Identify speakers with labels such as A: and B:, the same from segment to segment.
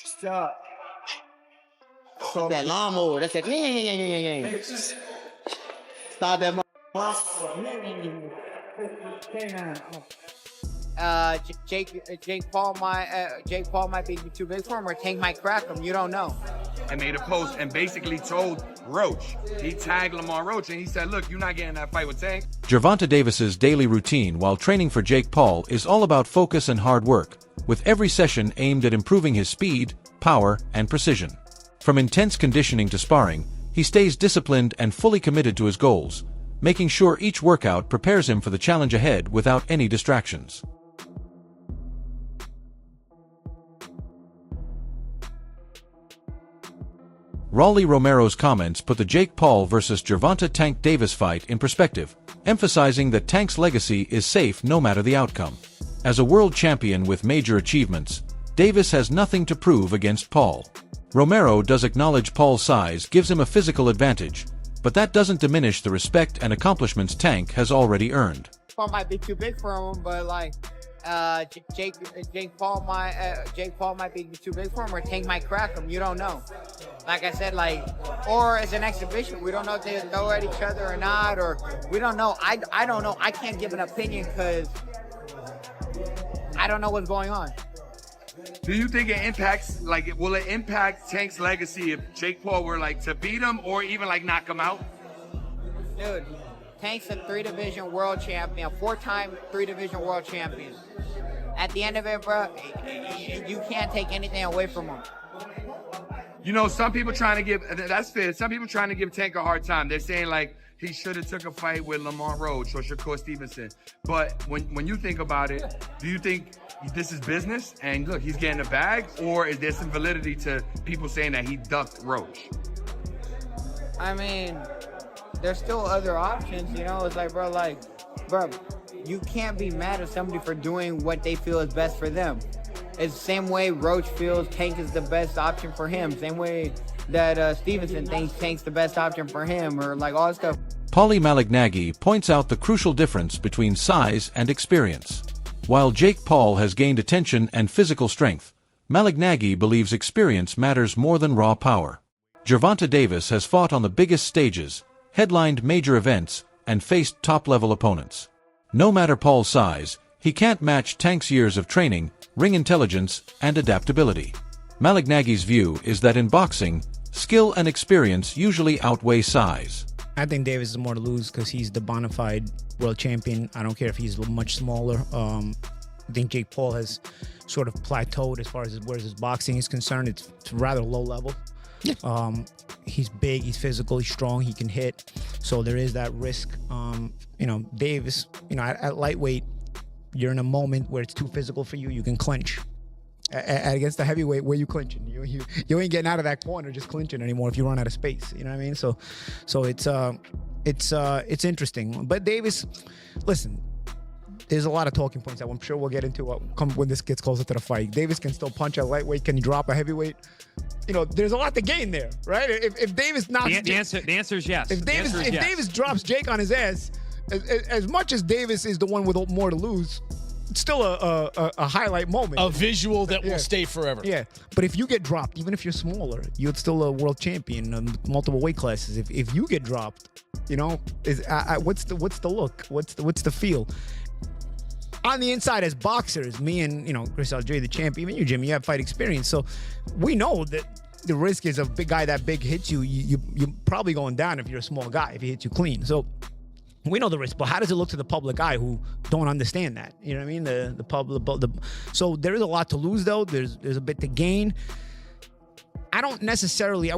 A: Stop.
B: That lawnmower. That's that. Yeah. Stop that. Jake Paul might be too big for him, or Tank might crack him. You don't know.
C: And made a post and basically told Roach. He tagged Lamar Roach and he said, "Look, you're not getting that fight with Tank."
D: Gervonta Davis's daily routine while training for Jake Paul is all about focus and hard work, with every session aimed at improving his speed, power, and precision. From intense conditioning to sparring, he stays disciplined and fully committed to his goals, making sure each workout prepares him for the challenge ahead without any distractions. Rolly Romero's comments put the Jake Paul vs. Gervonta Tank Davis fight in perspective, emphasizing that Tank's legacy is safe no matter the outcome. As a world champion with major achievements, Davis has nothing to prove against Paul. Romero does acknowledge Paul's size gives him a physical advantage, but that doesn't diminish the respect and accomplishments Tank has already earned.
B: Paul might be too big for him, but like Jake Paul might be too big for him, or Tank might crack him. You don't know. Like I said, or as an exhibition, we don't know if they throw at each other or not, or we don't know. I don't know. I can't give an opinion because I don't know what's going on.
C: Do you think it impacts, will it impact Tank's legacy if Jake Paul were to beat him or even knock him out?
B: Dude, Tank's a 3-division world champion, 4-time 3-division world champion. At the end of it, bro, you can't take anything away from him.
C: You know, some people trying to give, that's fair, some people trying to give Tank a hard time. They're saying he should have took a fight with Lamar Roach or Shakur Stevenson. But when you think about it, do you think this is business and look, he's getting a bag, or is there some validity to people saying that he ducked Roach?
B: I mean, there's still other options, you know? It's bro, you can't be mad at somebody for doing what they feel is best for them. It's the same way Roach feels Tank is the best option for him. Same way that Stevenson thinks Tank's the best option for him, or all this stuff.
D: Paulie Malignaggi points out the crucial difference between size and experience. While Jake Paul has gained attention and physical strength, Malignaggi believes experience matters more than raw power. Gervonta Davis has fought on the biggest stages, headlined major events, and faced top-level opponents. No matter Paul's size, he can't match Tank's years of training, ring intelligence, and adaptability. Malignaggi's view is that in boxing, skill and experience usually outweigh size.
E: I think Davis is more to lose because he's the bona fide world champion. I don't care if he's much smaller. I think Jake Paul has sort of plateaued as far as where his boxing is concerned. It's rather low level. Yeah. He's big, he's physical, he's strong, he can hit. So there is that risk. Davis, at lightweight, you're in a moment where it's too physical for you. You can clinch. Against the heavyweight, where you clinching? You ain't getting out of that corner just clinching anymore if you run out of space. You know what I mean? So it's interesting. But Davis, listen, there's a lot of talking points that I'm sure we'll get into when this gets closer to the fight. Davis can still punch at lightweight. Can he drop a heavyweight? There's a lot to gain there, right? If Davis knocks
F: the answer is yes.
E: If Davis drops Jake on his ass, as much as Davis is the one with more to lose, it's still a highlight moment.
A: A visual that will stay forever.
E: Yeah, but if you get dropped, even if you're smaller, you're still a world champion in multiple weight classes. If you get dropped, what's the look? What's the feel? On the inside, as boxers, me and Chris Algieri, the champ, even you, Jimmy, you have fight experience, so we know that the risk is a big guy that big hits you. You're probably going down if you're a small guy if he hits you clean. So we know the risk, but how does it look to the public eye who don't understand that? You know what I mean? The public. So there is a lot to lose, though. There's a bit to gain. I wouldn't necessarily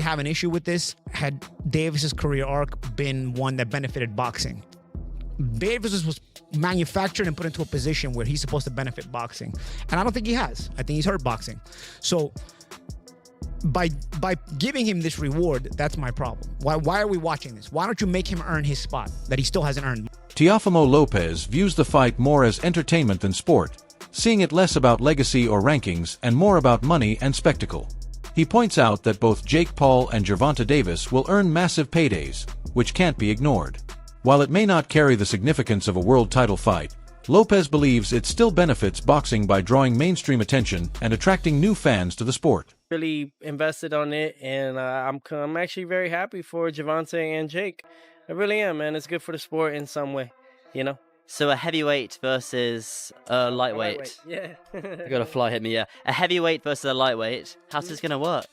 E: have an issue with this had Davis's career arc been one that benefited boxing. Davis was manufactured and put into a position where he's supposed to benefit boxing, and I don't think he has. I think he's hurt boxing. So by giving him this reward, that's my problem. Why are we watching this? Why don't you make him earn his spot that he still hasn't earned?
D: Teofimo Lopez views the fight more as entertainment than sport, seeing it less about legacy or rankings and more about money and spectacle. He points out that both Jake Paul and Gervonta Davis will earn massive paydays, which can't be ignored. While it may not carry the significance of a world title fight, Lopez believes it still benefits boxing by drawing mainstream attention and attracting new fans to the sport.
F: Really invested on it, and I'm actually very happy for Gervonta and Jake. I really am, man. It's good for the sport in some way, you know?
G: So a heavyweight versus a lightweight.
F: Yeah.
G: You got a fly hit me, yeah. A heavyweight versus a lightweight. How's this going to work?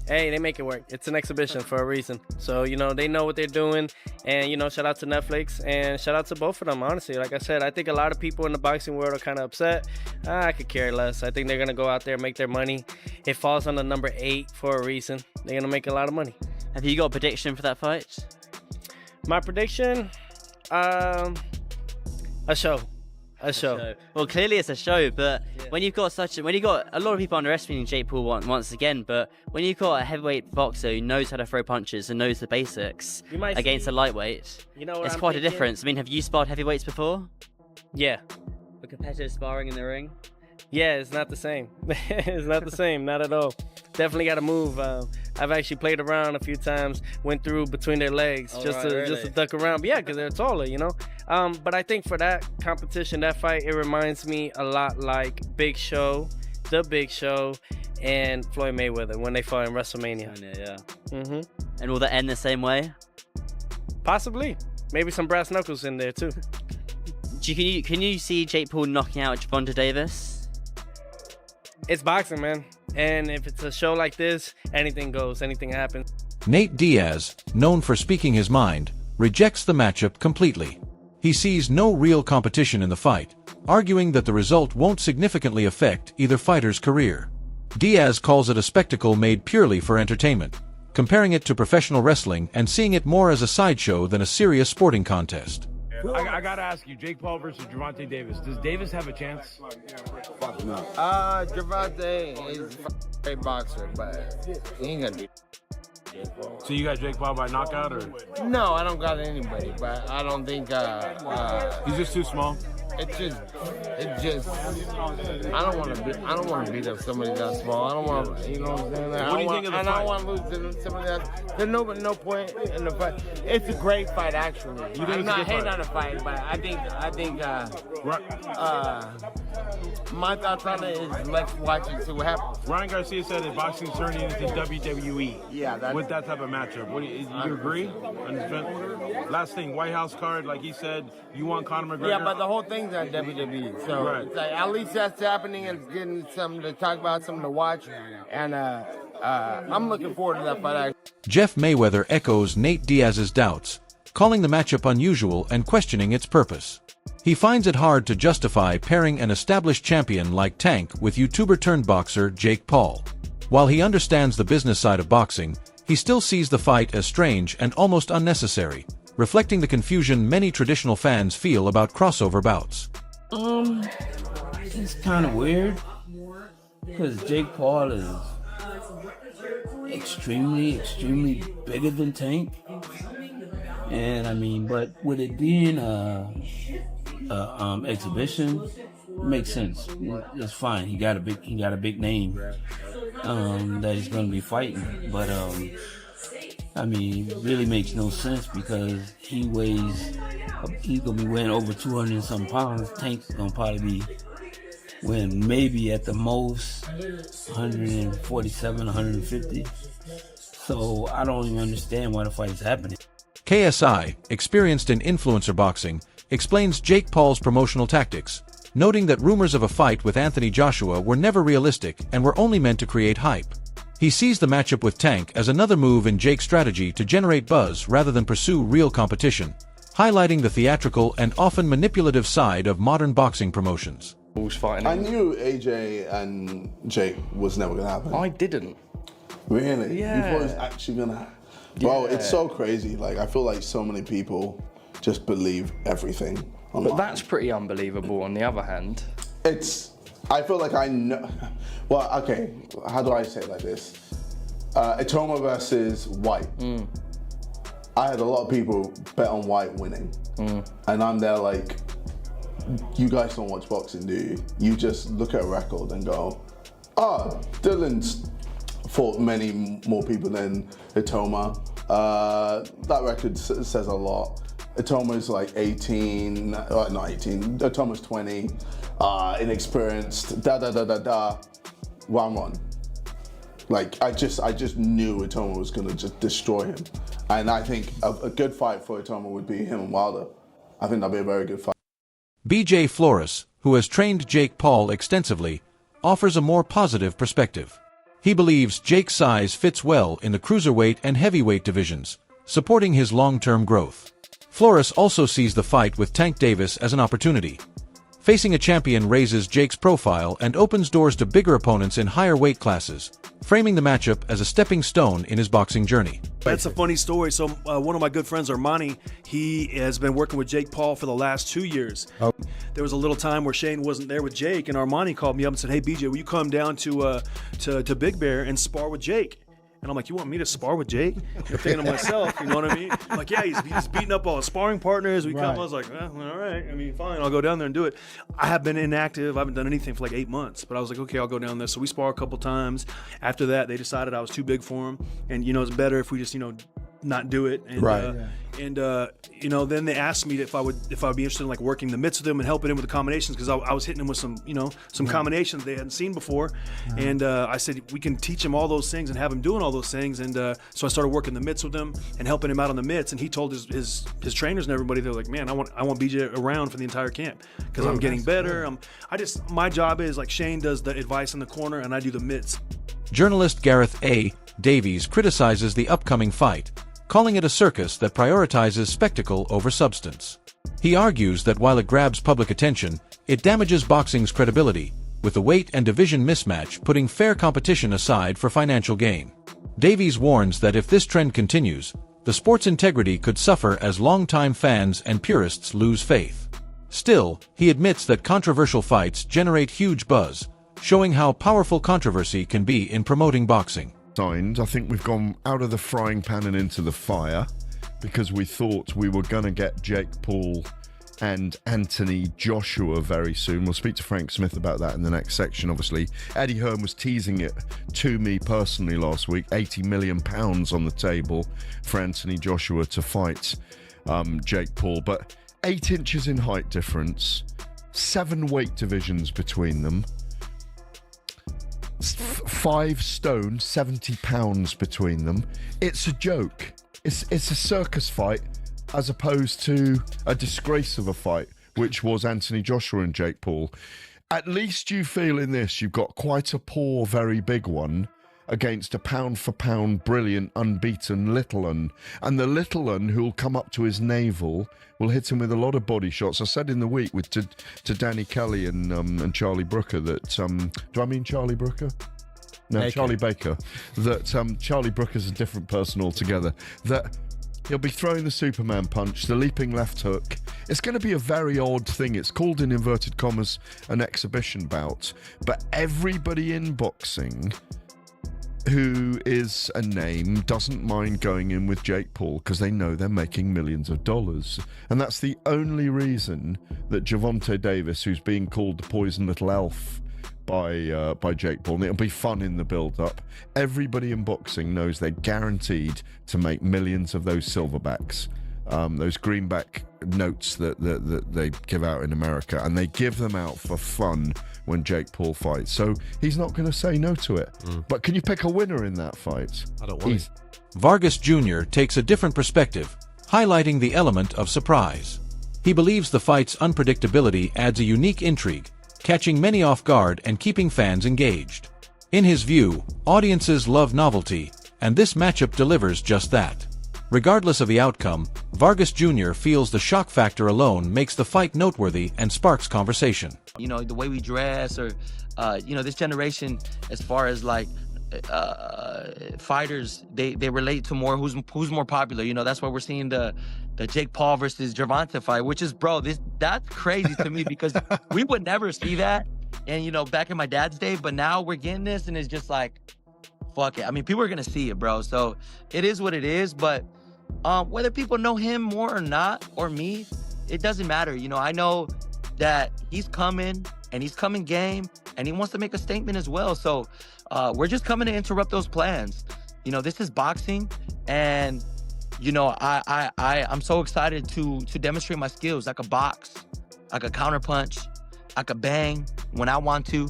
F: Hey, they make it work. It's an exhibition for a reason. So, you know, they know what they're doing. And, you know, shout out to Netflix and shout out to both of them, honestly. Like I said, I think a lot of people in the boxing world are kind of upset. I could care less. I think they're going to go out there and make their money. It falls on the number 8 for a reason. They're going to make a lot of money.
G: Have you got a prediction for that fight?
F: My prediction? A show.
G: Well, clearly it's a show, but when you've got a lot of people underestimating Jake Paul once again, but when you've got a heavyweight boxer who knows how to throw punches and knows the basics against a lightweight, it's quite a difference. I mean, have you sparred heavyweights before?
F: Yeah.
G: For competitive sparring in the ring?
F: Yeah, it's not the same. It's not the same, not at all. Definitely got to move. I've actually played around a few times, went through between their legs just to duck around. But yeah, because they're taller, you know. But I think for that competition, that fight, it reminds me a lot like The Big Show, and Floyd Mayweather when they fought in WrestleMania.
G: Yeah. And will that end the same way?
F: Possibly. Maybe some brass knuckles in there too.
G: Can you see Jake Paul knocking out Gervonta Davis?
F: It's boxing, man. And if it's a show like this, anything goes, anything happens.
D: Nate Diaz, known for speaking his mind, rejects the matchup completely. He sees no real competition in the fight, arguing that the result won't significantly affect either fighter's career. Diaz calls it a spectacle made purely for entertainment, comparing it to professional wrestling and seeing it more as a sideshow than a serious sporting contest.
H: I gotta ask you, Jake Paul versus Gervonta Davis. Does Davis have a chance?
B: Gervonta is a great boxer, but he ain't gonna do.
H: So you got Jake Paul by knockout, or?
B: No, I don't got anybody, but I don't think.
H: He's just too small.
B: It's just. I don't want to beat up somebody that small. I don't want to. You know what I'm saying?
H: What do you think of the fight?
B: I don't want to lose to somebody else. There's no point in the fight. It's a great fight, actually.
H: You think
B: I'm
H: it's
B: not
H: a good
B: hating
H: fight?
B: on the fight, but I think. My thoughts on it is let's watch and see what happens.
H: Ryan Garcia said that boxing's turning into WWE.
B: Yeah,
H: with that type of matchup. What do you agree? On his event? Last thing, White House card, like he said, you want Conor McGregor?
B: Yeah, but the whole thing's on WWE, so
H: Right.
B: it's like, at least that's happening and it's getting something to talk about, something to watch, and I'm looking forward to that fight.
D: Jeff Mayweather echoes Nate Diaz's doubts, calling the matchup unusual and questioning its purpose. He finds it hard to justify pairing an established champion like Tank with YouTuber-turned-boxer Jake Paul. While he understands the business side of boxing, he still sees the fight as strange and almost unnecessary, reflecting the confusion many traditional fans feel about crossover bouts.
I: It's kind of weird because Jake Paul is extremely bigger than Tank, and I mean, but with it being exhibition, it makes sense. It's fine. He got a big name that he's going to be fighting, but I mean, it really makes no sense because he's going to be weighing over 200 and some pounds. Tank's going to probably be weighing maybe at the most 147, 150. So I don't even understand why the fight is happening.
D: KSI, experienced in influencer boxing, explains Jake Paul's promotional tactics, noting that rumors of a fight with Anthony Joshua were never realistic and were only meant to create hype. He sees the matchup with Tank as another move in Jake's strategy to generate buzz rather than pursue real competition, highlighting the theatrical and often manipulative side of modern boxing promotions.
J: I knew AJ and Jake was never going to happen.
K: I didn't.
J: Really?
K: Yeah.
J: You thought it was actually going to happen? Bro, it's so crazy. Like, I feel like so many people just believe everything online.
K: But that's pretty unbelievable on the other hand.
J: I feel like I know. Well, okay, how do I say it like this? Itoma versus White. I had a lot of people bet on White winning. And I'm there like, you guys don't watch boxing, do you? You just look at a record and go, oh, Dylan's fought many more people than Itoma. That record says a lot. Atoma's like 18, not 18, Atoma's 20, inexperienced, round one. Like, I just knew Atoma was gonna just destroy him. And I think a good fight for Atoma would be him and Wilder. I think that'd be a very good fight.
D: BJ Flores, who has trained Jake Paul extensively, offers a more positive perspective. He believes Jake's size fits well in the cruiserweight and heavyweight divisions, supporting his long-term growth. Flores also sees the fight with Tank Davis as an opportunity. Facing a champion raises Jake's profile and opens doors to bigger opponents in higher weight classes, framing the matchup as a stepping stone in his boxing journey.
L: That's a funny story. So one of my good friends, Armani, he has been working with Jake Paul for the last 2 years. Oh. There was a little time where Shane wasn't there with Jake, and Armani called me up and said, "Hey, BJ, will you come down to Big Bear and spar with Jake?" And I'm like, "You want me to spar with Jake?" I'm thinking to myself, you know what I mean? I'm like, yeah, he's beating up all his sparring partners. We come, I was like, all right. I mean, fine, I'll go down there and do it. I have been inactive. I haven't done anything for like 8 months. But I was like, okay, I'll go down there. So we spar a couple times. After that, they decided I was too big for him. And, it's better if we just, not do it. And, then they asked me if I would be interested in like working the mitts with them and helping him with the combinations, because I was hitting him with some combinations they hadn't seen before. And I said, we can teach him all those things and have him doing all those things. And so I started working the mitts with him and helping him out on the mitts. And he told his trainers and everybody, they're like, "Man, I want BJ around for the entire camp because I'm getting better." My job is like Shane does the advice in the corner and I do the mitts.
D: Journalist Gareth A. Davies criticizes the upcoming fight, calling it a circus that prioritizes spectacle over substance. He argues that while it grabs public attention, it damages boxing's credibility, with the weight and division mismatch putting fair competition aside for financial gain. Davies warns that if this trend continues, the sport's integrity could suffer as longtime fans and purists lose faith. Still, he admits that controversial fights generate huge buzz, showing how powerful controversy can be in promoting boxing.
M: I think we've gone out of the frying pan and into the fire because we thought we were going to get Jake Paul and Anthony Joshua very soon. We'll speak to Frank Smith about that in the next section, obviously. Eddie Hearn was teasing it to me personally last week. £80 million on the table for Anthony Joshua to fight Jake Paul. But 8 inches in height difference, 7 weight divisions between them. 5 stone, 70 pounds between them. It's a joke. It's a circus fight as opposed to a disgrace of a fight, which was Anthony Joshua and Jake Paul. At least you feel in this you've got quite a poor, very big one against a pound-for-pound, brilliant, unbeaten little un. And the little un who'll come up to his navel will hit him with a lot of body shots. I said in the week to Danny Kelly and Charlie Brooker that, do I mean Charlie Brooker? No, Baker. Charlie Baker. That Charlie Brooker's a different person altogether. That he'll be throwing the Superman punch, the leaping left hook. It's going to be a very odd thing. It's called, in inverted commas, an exhibition bout. But everybody in boxing who is a name doesn't mind going in with Jake Paul because they know they're making millions of dollars. And that's the only reason that Gervonta Davis, who's being called the poison little elf by Jake Paul, and it'll be fun in the build-up. Everybody in boxing knows they're guaranteed to make millions of those silverbacks, those greenback notes that they give out in America, and they give them out for fun when Jake Paul fights. So he's not going to say no to it. But can you pick a winner in that fight?
A: I don't want to.
D: Vargas Jr. takes a different perspective, highlighting the element of surprise. He believes the fight's unpredictability adds a unique intrigue, catching many off guard and keeping fans engaged. In his view, audiences love novelty, and this matchup delivers just that. Regardless of the outcome, Vargas Jr. feels the shock factor alone makes the fight noteworthy and sparks conversation.
N: The way we dress, or this generation, as far as like fighters, they relate to more who's more popular. That's why we're seeing the Jake Paul versus Gervonta fight, which is, that's crazy to me because we would never see that. And back in my dad's day, but now we're getting this, and it's just like, fuck it. I mean, people are gonna see it, bro. So it is what it is. But whether people know him more or not, or me, it doesn't matter. I know that he's coming, and he's coming game, and he wants to make a statement as well. So we're just coming to interrupt those plans. This is boxing, and you know, I'm so excited to demonstrate my skills. I could box, I could counterpunch, I could bang when I want to,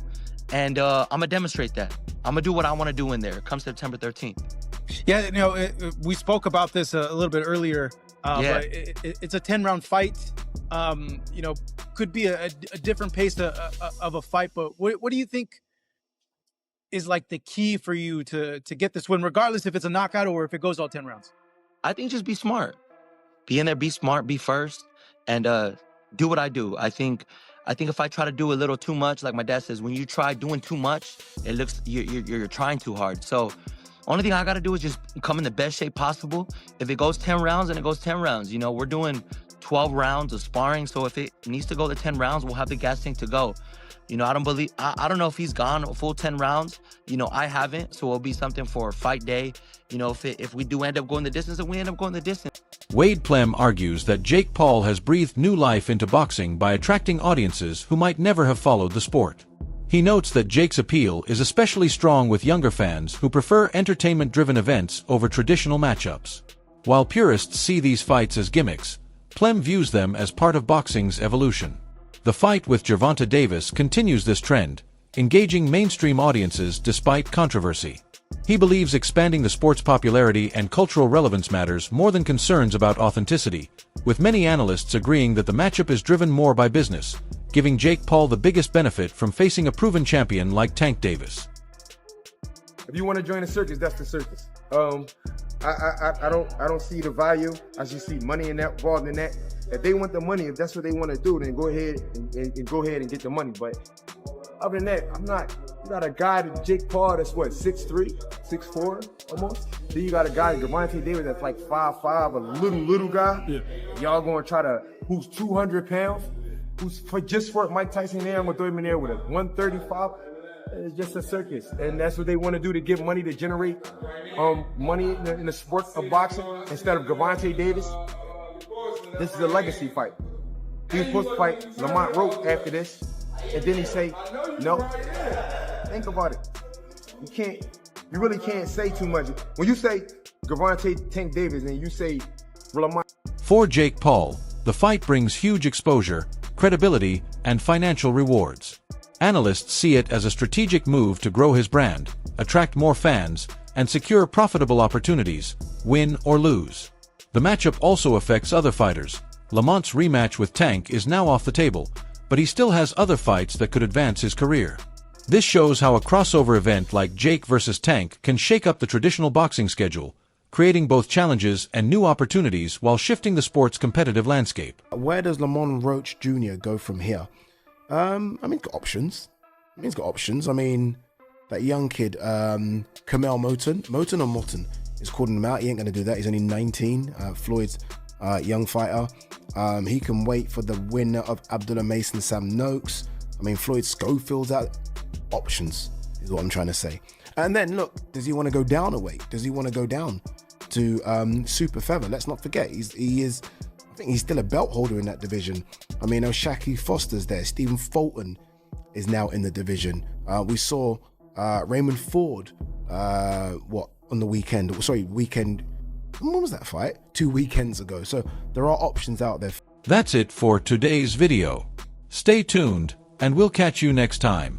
N: and I'm gonna demonstrate that. I'm gonna do what I want to do in there. Come September 13th.
O: Yeah, you know, we spoke about this a little bit earlier. But it's a 10-round fight. You know, could be a different pace of a fight. But what do you think is like the key for you to get this win, regardless if it's a knockout or if it goes all 10 rounds?
N: I think just be smart. Be in there, be smart, be first, and do what I do. I think if I try to do a little too much, like my dad says, when you try doing too much, it looks you're trying too hard. So only thing I gotta do is just come in the best shape possible. If it goes 10 rounds, then it goes 10 rounds. You know, we're doing 12 rounds of sparring, so if it needs to go to 10 rounds, we'll have the gas tank to go. You know, I don't know if he's gone a full 10 rounds. You know, I haven't, so it'll be something for fight day. You know, if we do end up going the distance, then we end up going the distance.
D: Wade Plem argues that Jake Paul has breathed new life into boxing by attracting audiences who might never have followed the sport. He notes that Jake's appeal is especially strong with younger fans who prefer entertainment-driven events over traditional matchups. While purists see these fights as gimmicks, Plem views them as part of boxing's evolution. The fight with Gervonta Davis continues this trend, engaging mainstream audiences despite controversy. He believes expanding the sport's popularity and cultural relevance matters more than concerns about authenticity, with many analysts agreeing that the matchup is driven more by business, giving Jake Paul the biggest benefit from facing a proven champion like Tank Davis.
P: If you want to join the circus, that's the circus. I don't see the value. I just see money involved in that. If they want the money, if that's what they want to do, then go ahead and go ahead and get the money. But other than that, you got a guy, Jake Paul, that's what, 6'3", 6'4", almost. Then you got a guy, Gervonta Davis, that's like 5'5", a little guy. Yeah. Y'all gonna try to, who's 200 pounds, just for Mike Tyson there, I'm gonna throw him in there with a 135. It's just a circus, and that's what they want to do to get money, to generate money in the sport of boxing instead of Gervonta Davis. This is a legacy fight. He was supposed to fight Lamont Roach after this, and then he say, no. Think about it. You really can't say too much. When you say Gervonta Tank Davis and you say Lamont.
D: For Jake Paul, the fight brings huge exposure, credibility, and financial rewards. Analysts see it as a strategic move to grow his brand, attract more fans, and secure profitable opportunities, win or lose. The matchup also affects other fighters. Lamont's rematch with Tank is now off the table, but he still has other fights that could advance his career. This shows how a crossover event like Jake versus Tank can shake up the traditional boxing schedule, creating both challenges and new opportunities while shifting the sport's competitive landscape.
Q: Where does Lamont Roach Jr. go from here? I mean, he's got options. I mean, that young kid, Kamel Moton is calling him out. He ain't going to do that. He's only 19. Floyd's young fighter. He can wait for the winner of Abdullah Mason, Sam Noakes. I mean, Floyd Schofield's out. Options is what I'm trying to say. And then, look, does he want to go down a weight? Does he want to go down to super feather? Let's not forget, I think he's still a belt holder in that division. I mean, Shaki Foster's there. Stephen Fulton is now in the division. We saw Raymond Ford, on the weekend? Sorry, when was that fight? 2 weekends ago. So there are options out there.
D: That's it for today's video. Stay tuned, and we'll catch you next time.